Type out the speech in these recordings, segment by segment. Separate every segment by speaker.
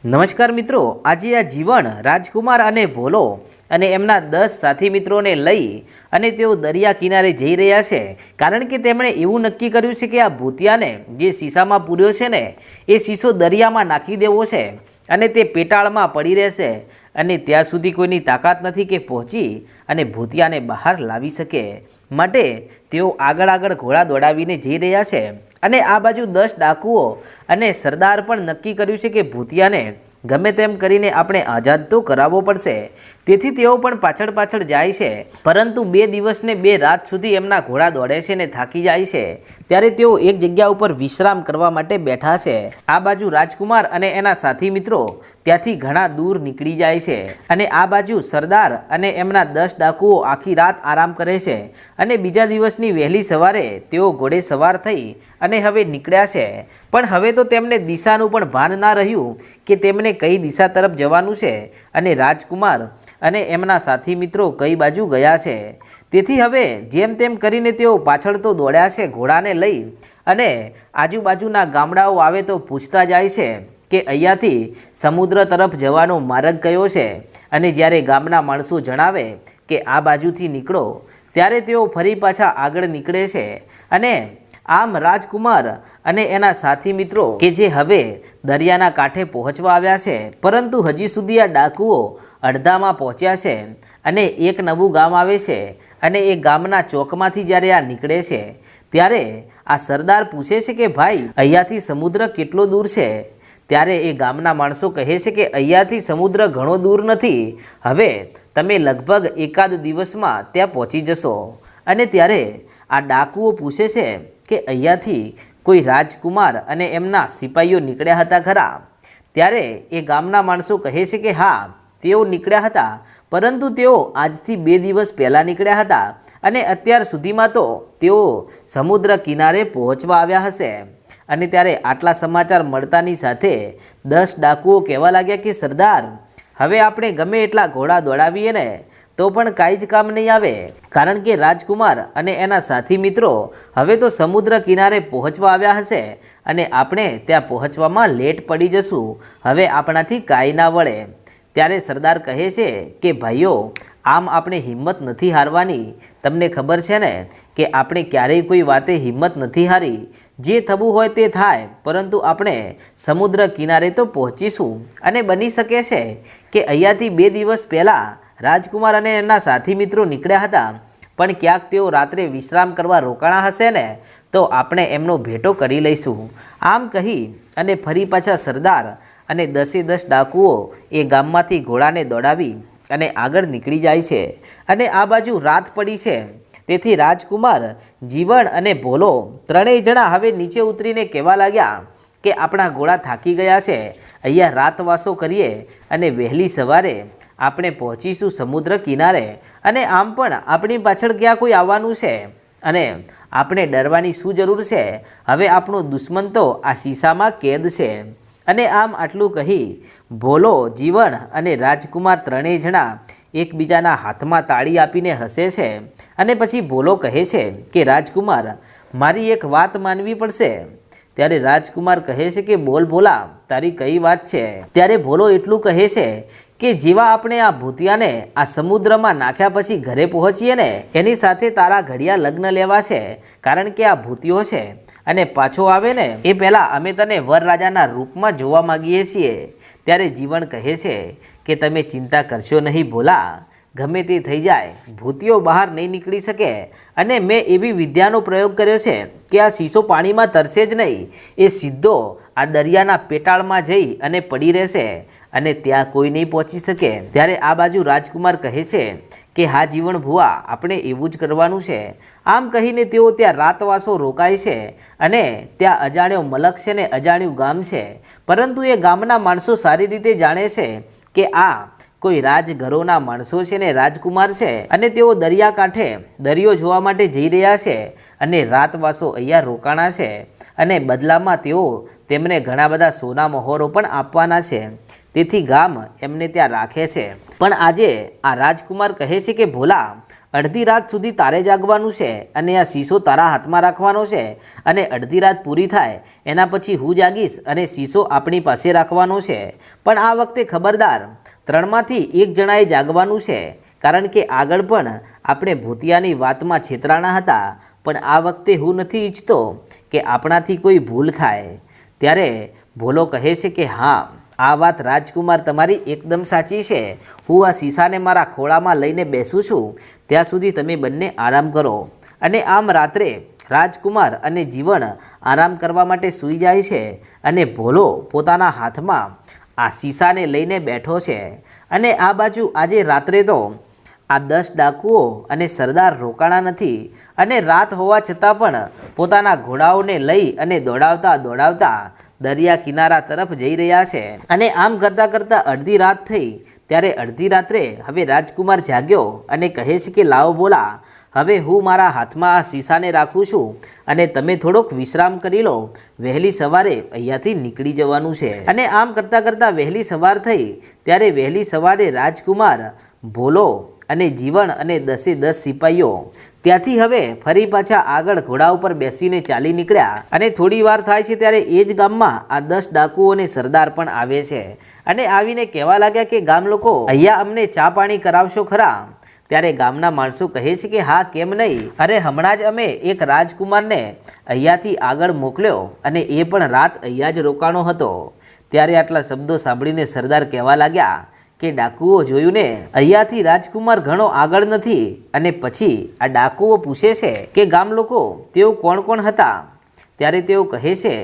Speaker 1: નમસ્કાર મિત્રો, આજે આ જીવન રાજકુમાર અને ભોલો અને એમના 10 સાથી મિત્રોને લઈ અને તેઓ દરિયા કિનારે જઈ રહ્યા છે, કારણ કે તેમણે એવું નક્કી કર્યું છે કે આ ભૂતિયાને જે શીશામાં પૂર્યો છે ને એ શીશો દરિયામાં નાખી દેવો છે અને તે પેટાળમાં પડી રહેશે અને ત્યાં સુધી કોઈની તાકાત નથી કે પહોંચી અને ભૂતિયાને બહાર લાવી શકે. માટે તેઓ આગળ ઘોડા દોડાવીને જઈ રહ્યા છે અને આ બાજુ 10 ડાકુઓ અને સરદાર પણ નક્કી કર્યું છે કે ભૂતિયાને ગમે તેમ કરીને આપણે આઝાદ તો કરાવવો પડશે. તેથી તેઓ પણ પાછળ જાય છે, પરંતુ 2 દિવસ ને 2 રાત સુધી એમના ઘોડા દોડે છે ને થાકી જાય છે. ત્યારે તેઓ એક જગ્યા ઉપર વિશ્રામ કરવા માટે બેઠા છે. આ બાજુ રાજકુમાર અને એના સાથી મિત્રો ત્યાંથી ઘણા દૂર નીકળી જાય છે અને આ બાજુ સરદાર અને એમના 10 ડાકુઓ આખી રાત આરામ કરે છે અને બીજા દિવસની વહેલી સવારે તેઓ ઘોડે સવાર થઈ અને હવે નીકળ્યા છે. પણ હવે તો તેમને દિશાનું પણ ભાન ના રહ્યું કે તેમને કઈ દિશા તરફ જવાનું છે અને રાજકુમાર અને એમના સાથી મિત્રો કઈ બાજુ ગયા છે. તેથી હવે જેમ તેમ કરીને તેઓ પાછળ તો દોડ્યા છે ઘોડાને લઈ અને આજુબાજુના ગામડાઓ આવે તો પૂછતા જાય છે કે અહીંયાથી સમુદ્ર તરફ જવાનો માર્ગ કયો છે. અને જ્યારે ગામના માણસો જણાવે કે આ બાજુથી નીકળો, ત્યારે તેઓ ફરી પાછા આગળ નીકળે છે. અને આમ રાજકુમાર અને એના સાથી મિત્રો કે જે હવે દરિયાના કાંઠે પહોંચવા આવ્યા છે, પરંતુ હજી સુધી આ ડાકુઓ અડધામાં પહોંચ્યા છે અને એક નવું ગામ આવે છે અને એ ગામના ચોકમાંથી જ્યારે આ નીકળે છે ત્યારે આ સરદાર પૂછે છે કે ભાઈ અહીંયાથી સમુદ્ર કેટલો દૂર છે? ત્યારે એ ગામના માણસો કહે છે કે અહીંયાથી સમુદ્ર ઘણો દૂર નથી, હવે તમે લગભગ એકાદ દિવસમાં ત્યાં પહોંચી જશો. અને ત્યારે આ ડાકુઓ પૂછે છે કે અહીંયાથી કોઈ રાજકુમાર અને એમના સિપાહીઓ નીકળ્યા હતા ખરા? ત્યારે એ ગામના માણસો કહે છે કે હા, તેઓ નીકળ્યા હતા, પરંતુ તેઓ આજથી 2 દિવસ પહેલાં નીકળ્યા હતા અને અત્યાર સુધીમાં તો તેઓ સમુદ્ર કિનારે પહોંચવા આવ્યા હશે. અને ત્યારે આટલા સમાચાર મળતાની સાથે 10 ડાકુઓ કહેવા લાગ્યા કે સરદાર, હવે આપણે ગમે એટલા ઘોડા દોડાવીએ ને તો પણ કાંઈ જ કામ નહીં આવે, કારણ કે રાજકુમાર અને એના સાથી મિત્રો હવે તો સમુદ્ર કિનારે પહોંચવા આવ્યા હશે અને આપણે ત્યાં પહોંચવામાં લેટ પડી જશું. હવે આપણાથી કાંઈ ના વળે. ત્યારે સરદાર કહે છે કે ભાઈઓ, આમ આપણે હિંમત નથી હારવાની. તમને ખબર છે ને કે આપણે ક્યારેય કોઈ વાતે હિંમત નથી હારી. જે થવું હોય તે થાય, પરંતુ આપણે સમુદ્ર કિનારે તો પહોંચીશું. અને બની શકે છે કે અહીંયાથી 2 દિવસ પહેલાં રાજકુમાર અને એના સાથી મિત્રો નીકળ્યા હતા, પણ ક્યાંક તેઓ રાત્રે વિશ્રામ કરવા રોકાણા હશે ને, તો આપણે એમનો ભેટો કરી લઈશું. આમ કહી અને ફરી પાછા સરદાર અને 10 ડાકુઓ એ ગામમાંથી ઘોડાને દોડાવી અને આગળ નીકળી જાય છે. અને આ બાજુ રાત પડી છે, તેથી રાજકુમાર, જીવન અને ભોલો ત્રણેય જણા હવે નીચે ઉતરીને કહેવા લાગ્યા કે આપણા ઘોડા થાકી ગયા છે, અહીંયા રાતવાસો કરીએ અને વહેલી સવારે આપણે પહોંચીશું સમુદ્ર કિનારે. અને આમ પણ આપણી પાછળ ક્યાં કોઈ આવવાનું છે અને આપણે ડરવાની શું જરૂર છે? હવે આપણો દુશ્મન તો આ શીશામાં કેદ છે. અને આમ આટલું કહી ભોલો, જીવન અને રાજકુમાર ત્રણેય જણા એકબીજાના હાથમાં તાળી આપીને હસે છે. અને પછી ભોલો કહે છે કે રાજકુમાર, મારી એક વાત માનવી પડશે. ત્યારે રાજકુમાર કહે છે કે બોલ ભોલા, તારી કઈ વાત છે? ત્યારે ભોલો એટલું કહે છે કે જેવા આપણે આ ભૂતિયાને આ સમુદ્રમાં નાખ્યા પછી ઘરે પહોંચીએ ને, એની સાથે તારા ઘડિયા લગ્ન લેવા છે, કારણ કે આ ભૂતિયો છે અને પાછો આવે ને એ પહેલાં અમે તને વરરાજાના રૂપમાં જોવા માગીએ છીએ. ત્યારે જીવન કહે છે કે તમે ચિંતા કરશો નહીં ભોલા, ગમે તે થઈ જાય, ભૂતિયો બહાર નહીં નીકળી શકે. અને મેં એવી વિદ્યાનો પ્રયોગ કર્યો છે કે આ શીશો પાણીમાં તરશે જ નહીં, એ સીધો આ દરિયાના પેટાળમાં જઈ અને પડી રહેશે અને ત્યાં કોઈ નહીં પહોંચી શકે. ત્યારે આ બાજુ રાજકુમાર કહે છે કે હા જીવન ભુવા, આપણે એવું જ કરવાનું છે. આમ કહીને તેઓ ત્યાં રાતવાસો રોકાય છે અને ત્યાં અજાણ્યો મલક છે ને અજાણ્યું ગામ છે, પરંતુ એ ગામના માણસો સારી રીતે જાણે છે કે આ કોઈ રાજઘરોના માણસો છે ને રાજકુમાર છે અને તેઓ દરિયાકાંઠે દરિયો જોવા માટે જઈ રહ્યા છે અને રાતવાસો અહીંયા રોકાણા છે અને બદલામાં તેઓ તેમને ઘણા બધા સોના મહોરો પણ આપવાના છે. તેથી ગામ એમને ત્યાં રાખે છે. પણ આજે આ રાજકુમાર કહે છે કે ભોલા, અડધી રાત સુધી તારે જાગવાનું છે અને આ શીશો તારા હાથમાં રાખવાનો છે અને અડધી રાત પૂરી થાય એના પછી હું જાગીશ અને શીશો આપણી પાસે રાખવાનો છે. પણ આ વખતે ખબરદાર, 3માંથી એક જણાએ જાગવાનું છે, કારણ કે આગળ પણ આપણે ભૂતિયાની વાતમાં છેતરાણા હતા. પણ આ વખતે હું નથી ઈચ્છતો કે આપણાથી કોઈ ભૂલ થાય. ત્યારે ભોલો કહે છે કે હા, આ વાત રાજકુમાર તમારી એકદમ સાચી છે. હું આ શીશાને મારા ખોળામાં લઈને બેસું છું, ત્યાં સુધી તમે બંને આરામ કરો. અને આમ રાત્રે રાજકુમાર અને જીવન આરામ કરવા માટે સૂઈ જાય છે અને ભોલો પોતાના હાથમાં આ શીશાને લઈને બેઠો છે. અને આ બાજુ આજે રાત્રે તો આ 10 ડાકુઓ અને સરદાર રોકાણા નથી અને રાત હોવા છતાં પણ પોતાના ઘોડાઓને લઈ અને દોડાવતા દોડાવતા દરિયા કિનારા તરફ જઈ રહ્યા છે. અને આમ કરતાં કરતાં અડધી રાત થઈ. ત્યારે અડધી રાત્રે હવે રાજકુમાર જાગ્યો અને કહે છે કે લાવો ભોલા, હવે હું મારા હાથમાં આ શીશાને રાખું છું અને તમે થોડોક વિશ્રામ કરી લો. વહેલી સવારે અહીંયાથી નીકળી જવાનું છે. અને આમ કરતાં કરતાં વહેલી સવાર થઈ. ત્યારે વહેલી સવારે રાજકુમાર, ભોલો અને જીવન અને 10 સિપાહીઓ ત્યાંથી હવે ફરી પાછા આગળ ઘોડા ઉપર બેસીને ચાલી નીકળ્યા. અને થોડી વાર થાય છે ત્યારે એ જ ગામમાં આ 10 ડાકુઓ અને સરદાર પણ આવે છે અને આવીને કહેવા લાગ્યા કે ગામ લોકો, અહીંયા અમને ચા પાણી કરાવશો ખરા? ત્યારે ગામના માણસો કહે છે કે હા, કેમ નહીં, અરે હમણાં જ અમે એક રાજકુમારને અહીંયાથી આગળ મોકલ્યો અને એ પણ રાત અહીંયા જ રોકાણો હતો. ત્યારે આટલા શબ્દો સાંભળીને સરદાર કહેવા લાગ્યા કે ડાકુઓ, જોયું ને, અહીંયાથી રાજકુમાર ઘણો આગળ નથી. અને પછી આ ડાકુઓ પૂછે છે કે ગામ લોકો, તેઓ કોણ કોણ હતા? ત્યારે તેઓ કહે છે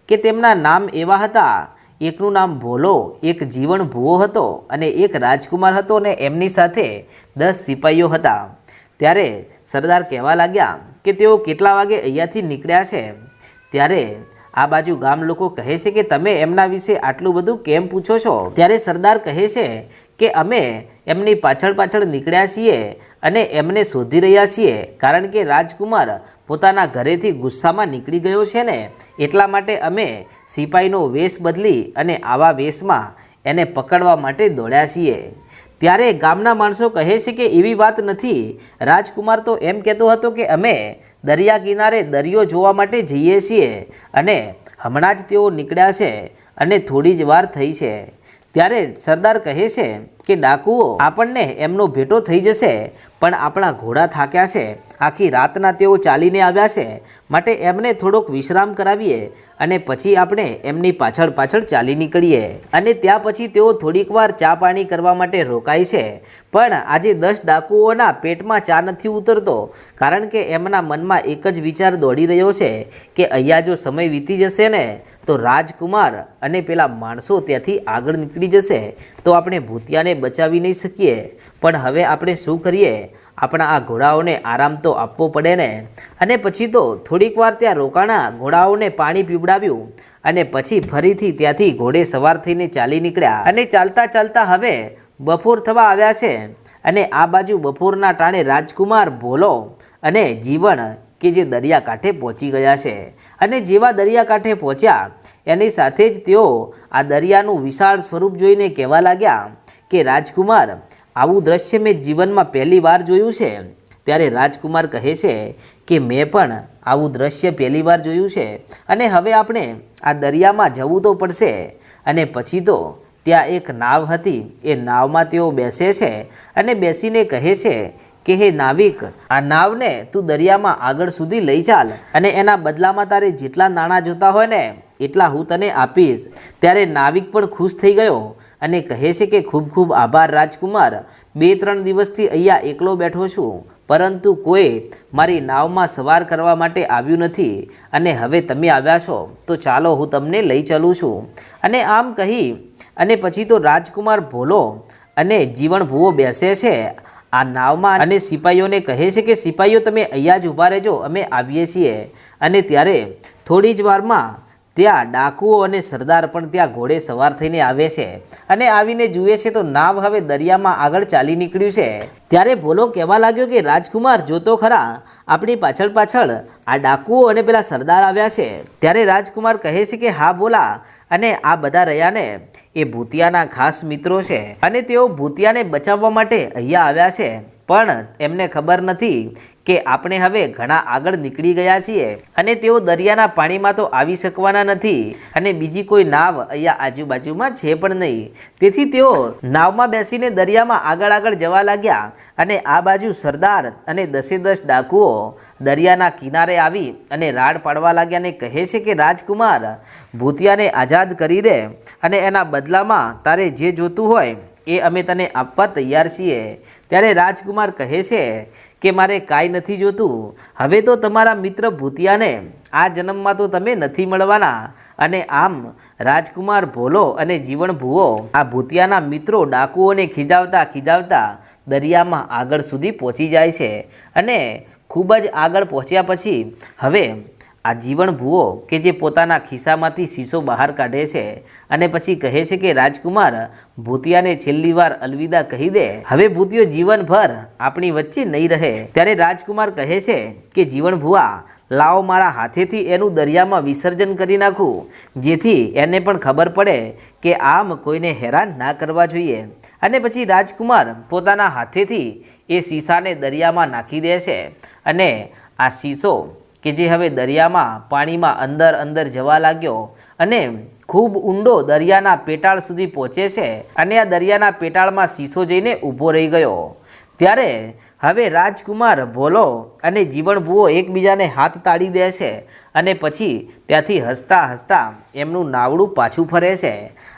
Speaker 1: કે તેમના નામ એવા હતા, એકનું નામ ભોલો, એક જીવન ભૂવો હતો અને એક રાજકુમાર હતો અને એમની સાથે 10 સિપાહીઓ હતા. ત્યારે સરદાર કહેવા લાગ્યા કે તેઓ કેટલા વાગે અહીંયાથી નીકળ્યા છે? ત્યારે આ બાજુ ગામ લોકો કહે છે કે તમે એમના વિશે આટલું બધું કેમ પૂછો છો? ત્યારે સરદાર કહે છે કે અમે એમની પાછળ પાછળ નીકળ્યા છીએ અને એમને શોધી રહ્યા છીએ, કારણ કે રાજકુમાર પોતાના ઘરેથી ગુસ્સામાં નીકળી ગયો છે ને, એટલા માટે અમે સિપાહીનો વેશ બદલી અને આવા વેશમાં એને પકડવા માટે દોડ્યા છીએ. ત્યારે ગામના માણસો કહે છે કે એવી વાત નથી, રાજકુમાર તો એમ કહેતો હતો કે અમે દરિયા કિનારે દરિયો જોવા માટે જઈએ છીએ અને હમણાં જ તેઓ નીકળ્યા છે અને થોડી જ વાર થઈ છે. ત્યારે સરદાર કહે છે કે ડાકુઓ, આપણને એમનો ભેટો થઈ જશે, પણ આપણા ઘોડા થાક્યા છે, આખી રાતના તેઓ ચાલીને આવ્યા છે, માટે એમને થોડોક વિશ્રામ કરાવીએ અને પછી આપણે એમની પાછળ પાછળ ચાલી નીકળીએ. અને ત્યાં પછી તેઓ થોડીક વાર ચા પાણી કરવા માટે રોકાય છે. પણ આજે 10 ડાકુઓના પેટમાં ચા નથી ઉતરતો, કારણ કે એમના મનમાં એક જ વિચાર દોડી રહ્યો છે કે અહીંયા જો સમય વીતી જશે ને તો રાજકુમાર અને પેલા માણસો ત્યાંથી આગળ નીકળી જશે તો આપણે ભૂતિયાને બચાવી નહીં શકીએ. પણ હવે આપણે શું કરીએ? આપણા આ ઘોડાઓને આરામ તો આપવો પડે ને. અને પછી તો થોડીક વાર ત્યાં રોકાણા, ઘોડાઓને પાણી પીવડાવ્યું અને પછી ફરીથી ત્યાંથી ઘોડે સવાર થઈને ચાલી નીકળ્યા. અને ચાલતા ચાલતા હવે બપોર થવા આવ્યા છે અને આ બાજુ બપોરના ટાણે રાજકુમાર, ભોલો અને જીવન કે જે દરિયાકાંઠે પહોંચી ગયા છે. અને જેવા દરિયાકાંઠે પહોંચ્યા એની સાથે જ તેઓ આ દરિયાનું વિશાળ સ્વરૂપ જોઈને કહેવા લાગ્યા કે રાજકુમાર, આવું દ્રશ્ય મેં જીવનમાં પહેલી વાર જોયું છે. ત્યારે રાજકુમાર કહે છે કે મેં પણ આવું દ્રશ્ય પહેલી વાર જોયું છે અને હવે આપણે આ દરિયામાં જવું તો પડશે. અને પછી તો ત્યાં એક નાવ હતી, એ નાવમાં તેઓ બેસે છે અને બેસીને કહે છે કે હે નાવિક, આ નાવને તું દરિયામાં આગળ સુધી લઈ ચાલ અને એના બદલામાં તારે જેટલા નાણાં જોતા હોય ને એટલા હું તને આપીશ. ત્યારે નાવિક પણ ખુશ થઈ ગયો અને કહે છે કે ખૂબ ખૂબ આભાર રાજકુમાર, 2-3 દિવસથી અહીંયા એકલો બેઠો છું, પરંતુ કોઈ મારી નાવમાં સવાર કરવા માટે આવ્યું નથી અને હવે તમે આવ્યા છો તો ચાલો હું તમને લઈ ચાલું છું. અને આમ કહી અને પછી તો રાજકુમાર, ભોલો અને જીવન ભૂવો બેસે છે આ નાવમાં અને સિપાહીઓને કહે છે કે સિપાહીઓ તમે અહીંયા જ ઊભા રહેજો, અમે આવીએ છીએ. અને ત્યારે થોડી જ વારમાં ત્યાં ડાકુઓ અને સરદાર પણ ત્યાં ઘોડે સવાર થઈને આવે છે અને આવીને જુએ છે તો નાવ હવે દરિયામાં આગળ ચાલી નીકળ્યું છે। ત્યારે ભોલો કહેવા લાગ્યો કે રાજકુમાર જોતો ખરા, આપણી પાછળ પાછળ આ ડાકુઓ અને પેલા સરદાર આવ્યા છે। ત્યારે રાજકુમાર કહે છે કે હા ભોલા, અને આ બધા રહ્યા ને એ ભૂતિયાના ખાસ મિત્રો છે અને તેઓ ભૂતિયાને બચાવવા માટે અહીંયા આવ્યા છે, પણ એમને ખબર નથી કે આપણે હવે ઘણા આગળ નીકળી ગયા છીએ અને તેઓ દરિયાના પાણીમાં તો આવી શકવાના નથી અને બીજી કોઈ નાવ અહીંયા આજુબાજુમાં છે પણ નહીં। તેથી તેઓ નાવમાં બેસીને દરિયામાં આગળ આગળ જવા લાગ્યા અને આ બાજુ સરદાર અને 10 ડાકુઓ દરિયાના કિનારે આવી અને રાડ પાડવા લાગ્યા અને કહે છે કે રાજકુમાર, ભૂતિયાને આઝાદ કરી દે અને એના બદલામાં તારે જે જોતું હોય એ અમે તને આપવા તૈયાર છીએ। ત્યારે રાજકુમાર કહે છે કે મારે કાંઈ નથી જોતું, હવે તો તમારા મિત્ર ભૂતિયાને આ જન્મમાં તો તમે નથી મળવાના। અને આમ રાજકુમાર ભોલો અને જીવણ ભૂવો આ ભૂતિયાના મિત્રો ડાકુઓને ખીજાવતા ખીજાવતા દરિયામાં આગળ સુધી પહોંચી જાય છે અને ખૂબ જ આગળ પહોંચ્યા પછી હવે આ જીવણ ભૂવો કે જે પોતાના ખિસ્સામાંથી શીશો બહાર કાઢે છે અને પછી કહે છે કે રાજકુમાર, ભૂતિયાને છેલ્લી વાર અલવિદા કહી દે, હવે ભૂતિયો જીવનભર આપણી વચ્ચે નહીં રહે। ત્યારે રાજકુમાર કહે છે કે જીવણ ભૂવા, લાવો મારા હાથેથી એનું દરિયામાં વિસર્જન કરી નાખું, જેથી એને પણ ખબર પડે કે આમ કોઈને હેરાન ના કરવા જોઈએ। અને પછી રાજકુમાર પોતાના હાથેથી એ શીશાને દરિયામાં નાખી દે છે અને આ શીશો કે જે હવે દરિયામાં પાણીમાં અંદર અંદર જવા લાગ્યો અને ખૂબ ઊંડો દરિયાના પેટાળ સુધી પહોંચે છે અને આ દરિયાના પેટાળમાં શીશો જઈને ઊભો રહી ગયો। ત્યારે હવે રાજકુમાર ભોલો અને જીવણ ભૂવો એકબીજાને હાથ તાળી દે છે અને પછી ત્યાંથી હસતા હસતા એમનું નાવડું પાછું ફરે છે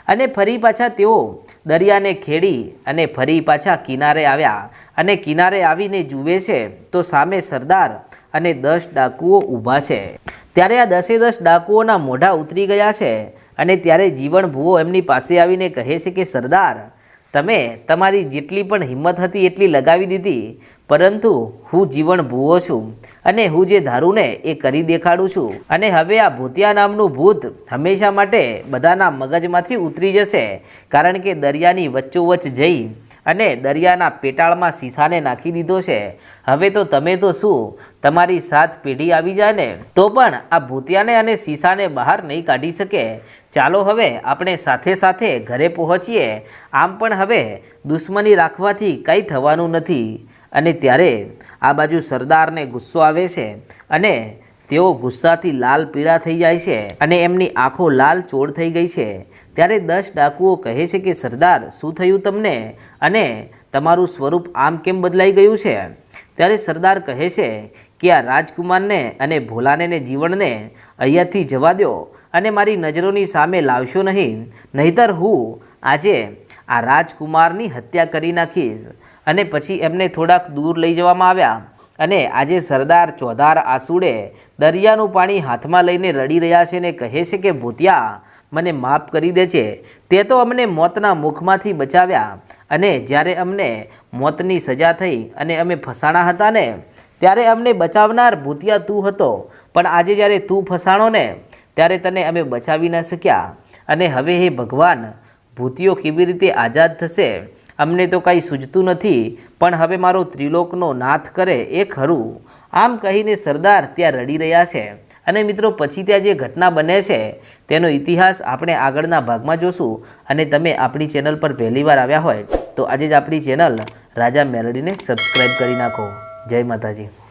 Speaker 1: અને ફરી પાછા તેઓ દરિયાને ખેડી અને ફરી પાછા કિનારે આવ્યા અને કિનારે આવીને જુએ છે તો સામે સરદાર અને 10 ડાકુઓ ઊભા છે। ત્યારે આ 10 ડાકુઓના મોઢા ઉતરી ગયા છે અને ત્યારે જીવણ ભૂવો એમની પાસે આવીને કહે છે કે સરદાર, તમે તમારી જેટલી પણ હિંમત હતી એટલી લગાવી દીધી, પરંતુ હું જીવણ ભૂવો છું અને હું જે ધારું ને એ કરી દેખાડું છું અને હવે આ ભૂતિયા નામનું ભૂત હંમેશા માટે બધાના મગજમાંથી ઉતરી જશે, કારણ કે દરિયાની વચ્ચોવચ્ચ જઈ અને દરિયાના પેટાળમાં શીશાને નાખી દીધો છે। હવે તો તમે તો શું, તમારી 7 પેઢી આવી જાય ને તો પણ આ ભૂતિયાને અને શીશાને બહાર નહીં કાઢી શકે। ચાલો હવે આપણે સાથે સાથે ઘરે પહોંચીએ, આમ પણ હવે દુશ્મની રાખવાથી કંઈ થવાનું નથી। અને ત્યારે આ બાજુ સરદારને ગુસ્સો આવે છે અને તેઓ ગુસ્સાથી લાલ પીળા થઈ જાય છે અને એમની આંખો લાલ ચોળ થઈ ગઈ છે। ત્યારે 10 ડાકુઓ કહે છે કે સરદાર, શું થયું તમને અને તમારું સ્વરૂપ આમ કેમ બદલાઈ ગયું છે? ત્યારે સરદાર કહે છે કે આ રાજકુમારને અને ભોલાને ને જીવણને અહીંયાથી જવા દો અને મારી નજરોની સામે લાવશો નહીં, નહીંતર હું આજે આ રાજકુમારની હત્યા કરી નાખીશ। અને પછી એમને થોડાક દૂર લઈ જવામાં આવ્યા અને આજે સરદાર ચોધાર આંસુડે દરિયાનું પાણી હાથમાં લઈને રડી રહ્યા છે અને કહે છે કે ભૂતિયા, મને માફ કરી દે છે, તે તો અમને મોતના મુખમાંથી બચાવ્યા અને જ્યારે અમને મોતની સજા થઈ અને અમે ફસાણા હતા ને ત્યારે અમને બચાવનાર ભૂતિયા તું હતો, પણ આજે જ્યારે તું ફસાણો ને ત્યારે તને અમે બચાવી ન શક્યા અને હવે હે ભગવાન, ભૂતિયો કેવી રીતે આઝાદ થશે? અમને તો કાંઈ સૂઝતું નથી, પણ હવે મારો ત્રિલોકનો નાથ કરે એ ખરું। આમ કહીને સરદાર ત્યાં રડી રહ્યા છે અને મિત્રો પછી ત્યાં જે ઘટના બને છે તેનો ઇતિહાસ આપણે આગળના ભાગમાં જોશું। અને તમે આપણી ચેનલ પર પહેલીવાર આવ્યા હોય તો આજે જ આપણી ચેનલ રાજા મેલડીને સબસ્ક્રાઈબ કરી નાખો। જય માતાજી।